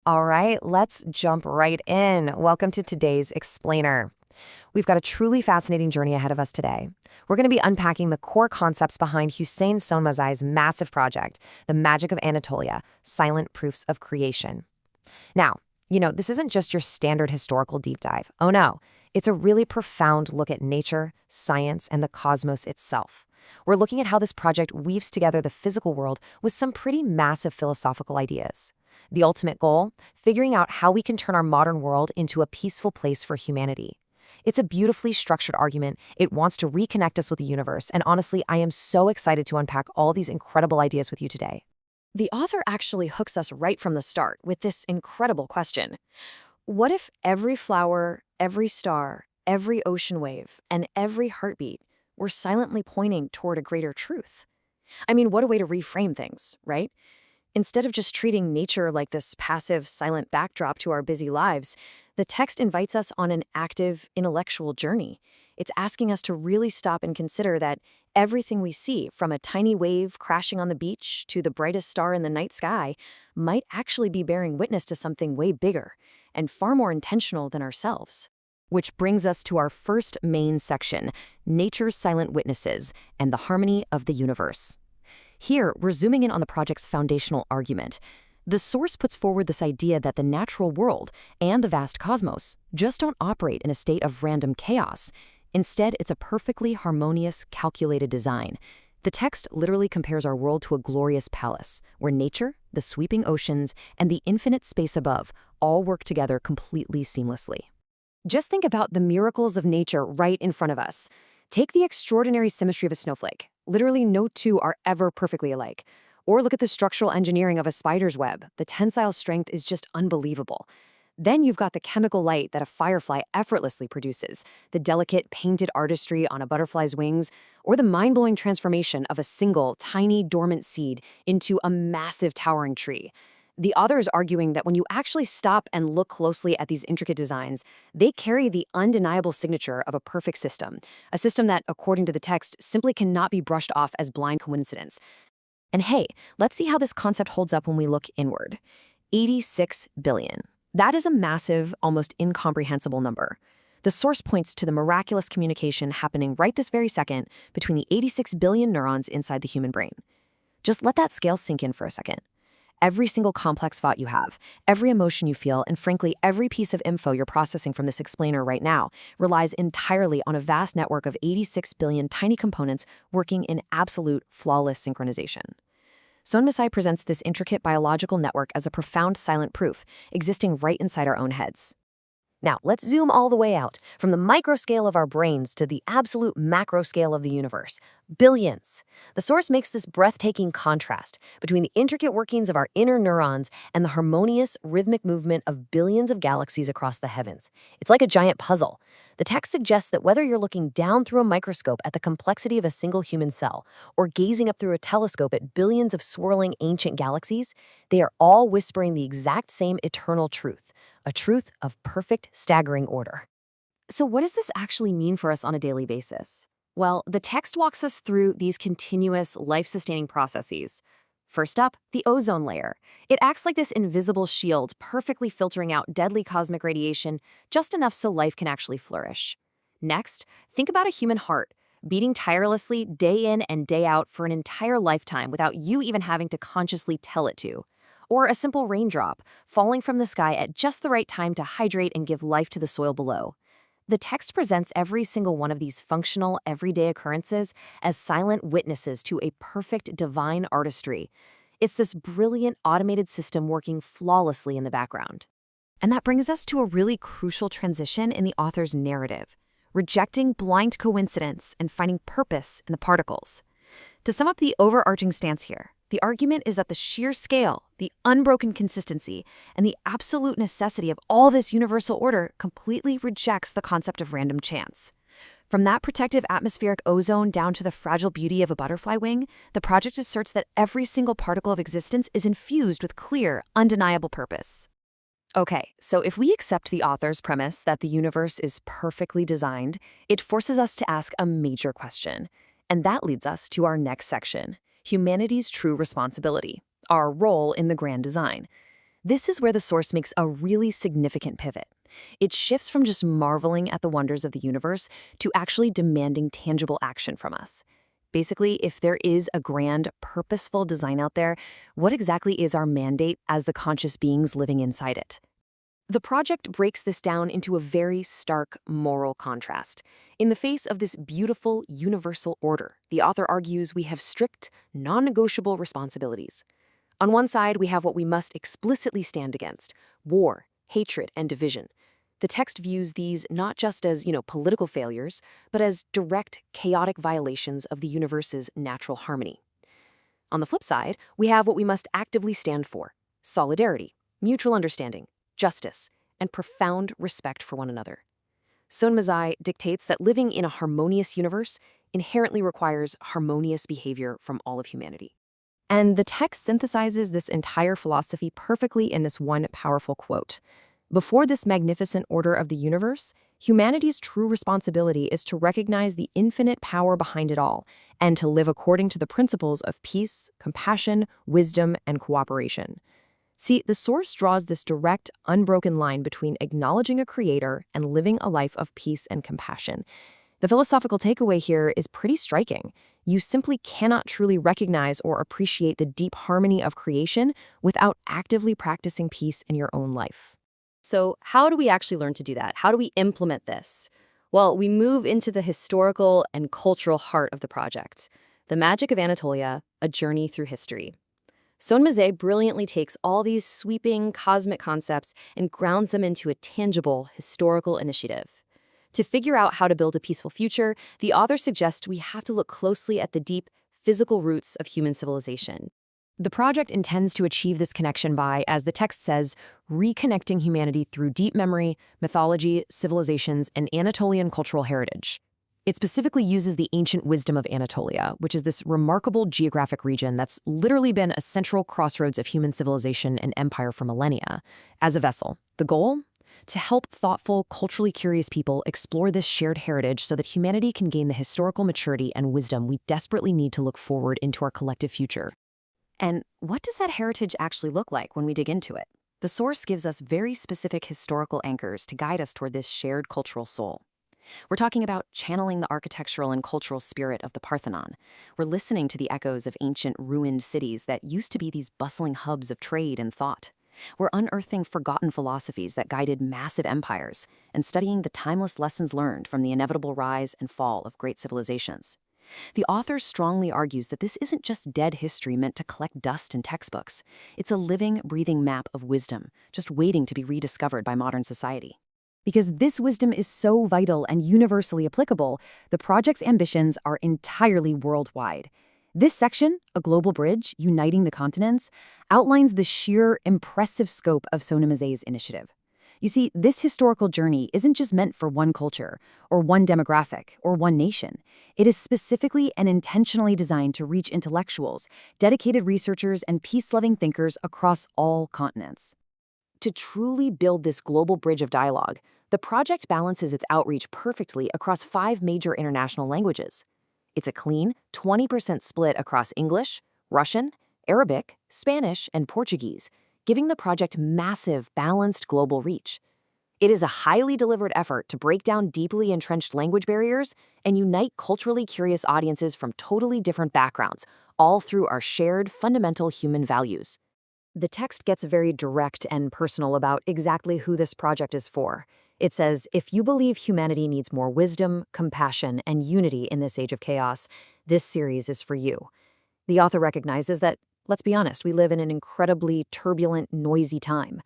All right, let's jump right in. Welcome to today's Explainer. We've got a truly fascinating journey ahead of us today. We're going to be unpacking the core concepts behind Hüseyin Sönmezay's massive project, the Magic of Anatolia, Silent Proofs of Creation. Now, this isn't just your standard historical deep dive. Oh no, it's a really profound look at nature, science, and the cosmos itself. We're looking at how this project weaves together the physical world with some pretty massive philosophical ideas. The ultimate goal? Figuring out how we can turn our modern world into a peaceful place for humanity. It's a beautifully structured argument. It wants to reconnect us with the universe, and honestly, I am so excited to unpack all these incredible ideas with you today. The author actually hooks us right from the start with this incredible question. What if every flower, every star, every ocean wave, and every heartbeat were silently pointing toward a greater truth? I mean, what a way to reframe things, right? Instead of just treating nature like this passive, silent backdrop to our busy lives, the text invites us on an active, intellectual journey. It's asking us to really stop and consider that everything we see, from a tiny wave crashing on the beach to the brightest star in the night sky, might actually be bearing witness to something way bigger and far more intentional than ourselves. Which brings us to our first main section, Nature's Silent Witnesses and the Harmony of the Universe. Here, we're zooming in on the project's foundational argument. The source puts forward this idea that the natural world and the vast cosmos just don't operate in a state of random chaos. Instead, it's a perfectly harmonious, calculated design. The text literally compares our world to a glorious palace, where nature, the sweeping oceans, and the infinite space above all work together completely seamlessly. Just think about the miracles of nature right in front of us. Take the extraordinary symmetry of a snowflake. Literally no two are ever perfectly alike. Or look at the structural engineering of a spider's web. The tensile strength is just unbelievable. Then you've got the chemical light that a firefly effortlessly produces, the delicate painted artistry on a butterfly's wings, or the mind-blowing transformation of a single, tiny, dormant seed into a massive towering tree. The author is arguing that when you actually stop and look closely at these intricate designs, they carry the undeniable signature of a perfect system, a system that, according to the text, simply cannot be brushed off as blind coincidence. And hey, let's see how this concept holds up when we look inward. 86 billion. That is a massive, almost incomprehensible number. The source points to the miraculous communication happening right this very second between the 86 billion neurons inside the human brain. Just let that scale sink in for a second. Every single complex thought you have, every emotion you feel, and frankly, every piece of info you're processing from this explainer right now relies entirely on a vast network of 86 billion tiny components working in absolute, flawless synchronization. Sönmezay presents this intricate biological network as a profound silent proof, existing right inside our own heads. Now, let's zoom all the way out, from the micro scale of our brains to the absolute macro scale of the universe. Billions. The source makes this breathtaking contrast between the intricate workings of our inner neurons and the harmonious, rhythmic movement of billions of galaxies across the heavens. It's like a giant puzzle. The text suggests that whether you're looking down through a microscope at the complexity of a single human cell or gazing up through a telescope at billions of swirling ancient galaxies, they are all whispering the exact same eternal truth. A truth of perfect, staggering order. So what does this actually mean for us on a daily basis? Well, the text walks us through these continuous, life-sustaining processes. First up, the ozone layer. It acts like this invisible shield, perfectly filtering out deadly cosmic radiation, just enough so life can actually flourish. Next, think about a human heart, beating tirelessly day in and day out for an entire lifetime without you even having to consciously tell it to. Or a simple raindrop, falling from the sky at just the right time to hydrate and give life to the soil below. The text presents every single one of these functional, everyday occurrences as silent witnesses to a perfect divine artistry. It's this brilliant automated system working flawlessly in the background. And that brings us to a really crucial transition in the author's narrative, rejecting blind coincidence and finding purpose in the particles. To sum up the overarching stance here, the argument is that the sheer scale, the unbroken consistency, and the absolute necessity of all this universal order completely rejects the concept of random chance. From that protective atmospheric ozone down to the fragile beauty of a butterfly wing, the project asserts that every single particle of existence is infused with clear, undeniable purpose. Okay, so if we accept the author's premise that the universe is perfectly designed, it forces us to ask a major question. And that leads us to our next section, humanity's true responsibility, our role in the grand design. This is where the source makes a really significant pivot. It shifts from just marveling at the wonders of the universe to actually demanding tangible action from us. Basically, if there is a grand, purposeful design out there, what exactly is our mandate as the conscious beings living inside it? The project breaks this down into a very stark moral contrast. In the face of this beautiful, universal order, the author argues we have strict, non-negotiable responsibilities. On one side, we have what we must explicitly stand against: war, hatred, and division. The text views these not just as, political failures, but as direct, chaotic violations of the universe's natural harmony. On the flip side, we have what we must actively stand for: solidarity, mutual understanding, justice, and profound respect for one another. Sönmezay dictates that living in a harmonious universe inherently requires harmonious behavior from all of humanity. And the text synthesizes this entire philosophy perfectly in this one powerful quote. Before this magnificent order of the universe, humanity's true responsibility is to recognize the infinite power behind it all and to live according to the principles of peace, compassion, wisdom, and cooperation. See, the source draws this direct, unbroken line between acknowledging a creator and living a life of peace and compassion. The philosophical takeaway here is pretty striking. You simply cannot truly recognize or appreciate the deep harmony of creation without actively practicing peace in your own life. So how do we actually learn to do that? How do we implement this? Well, we move into the historical and cultural heart of the project, the Magic of Anatolia, a journey through history. Sönmezay brilliantly takes all these sweeping cosmic concepts and grounds them into a tangible historical initiative. To figure out how to build a peaceful future, the author suggests we have to look closely at the deep, physical roots of human civilization. The project intends to achieve this connection by, as the text says, reconnecting humanity through deep memory, mythology, civilizations, and Anatolian cultural heritage. It specifically uses the ancient wisdom of Anatolia, which is this remarkable geographic region that's literally been a central crossroads of human civilization and empire for millennia, as a vessel. The goal? To help thoughtful, culturally curious people explore this shared heritage so that humanity can gain the historical maturity and wisdom we desperately need to look forward into our collective future. And what does that heritage actually look like when we dig into it? The source gives us very specific historical anchors to guide us toward this shared cultural soul. We're talking about channeling the architectural and cultural spirit of the Parthenon. We're listening to the echoes of ancient ruined cities that used to be these bustling hubs of trade and thought. We're unearthing forgotten philosophies that guided massive empires and studying the timeless lessons learned from the inevitable rise and fall of great civilizations. The author strongly argues that this isn't just dead history meant to collect dust in textbooks. It's a living, breathing map of wisdom, just waiting to be rediscovered by modern society. Because this wisdom is so vital and universally applicable, the project's ambitions are entirely worldwide. This section, A Global Bridge Uniting the Continents, outlines the sheer, impressive scope of Sönmezay's initiative. You see, this historical journey isn't just meant for one culture, or one demographic, or one nation. It is specifically and intentionally designed to reach intellectuals, dedicated researchers, and peace-loving thinkers across all continents. To truly build this global bridge of dialogue, the project balances its outreach perfectly across 5 major international languages. It's a clean 20% split across English, Russian, Arabic, Spanish, and Portuguese, giving the project massive, balanced global reach. It is a highly deliberate effort to break down deeply entrenched language barriers and unite culturally curious audiences from totally different backgrounds, all through our shared fundamental human values. The text gets very direct and personal about exactly who this project is for. It says, if you believe humanity needs more wisdom, compassion, and unity in this age of chaos, this series is for you. The author recognizes that, let's be honest, we live in an incredibly turbulent, noisy time.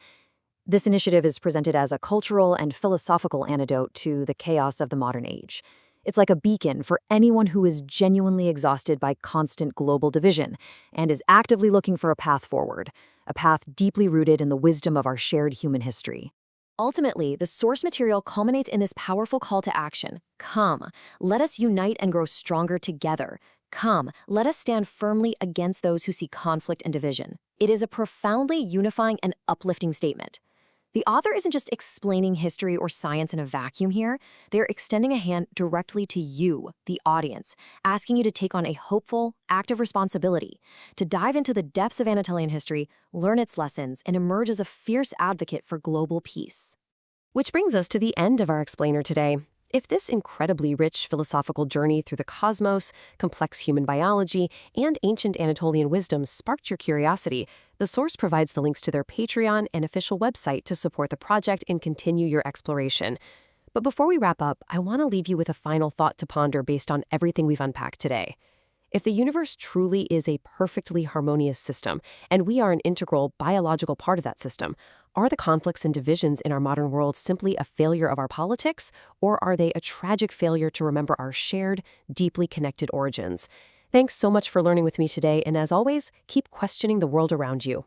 This initiative is presented as a cultural and philosophical antidote to the chaos of the modern age. It's like a beacon for anyone who is genuinely exhausted by constant global division and is actively looking for a path forward, a path deeply rooted in the wisdom of our shared human history. Ultimately, the source material culminates in this powerful call to action. Come, let us unite and grow stronger together. Come, let us stand firmly against those who see conflict and division. It is a profoundly unifying and uplifting statement. The author isn't just explaining history or science in a vacuum here. They're extending a hand directly to you, the audience, asking you to take on a hopeful, active responsibility, to dive into the depths of Anatolian history, learn its lessons, and emerge as a fierce advocate for global peace. Which brings us to the end of our explainer today. If this incredibly rich philosophical journey through the cosmos, complex human biology, and ancient Anatolian wisdom sparked your curiosity, the source provides the links to their Patreon and official website to support the project and continue your exploration. But before we wrap up, I want to leave you with a final thought to ponder based on everything we've unpacked today. If the universe truly is a perfectly harmonious system, and we are an integral biological part of that system, are the conflicts and divisions in our modern world simply a failure of our politics, or are they a tragic failure to remember our shared, deeply connected origins? Thanks so much for learning with me today, and as always, keep questioning the world around you.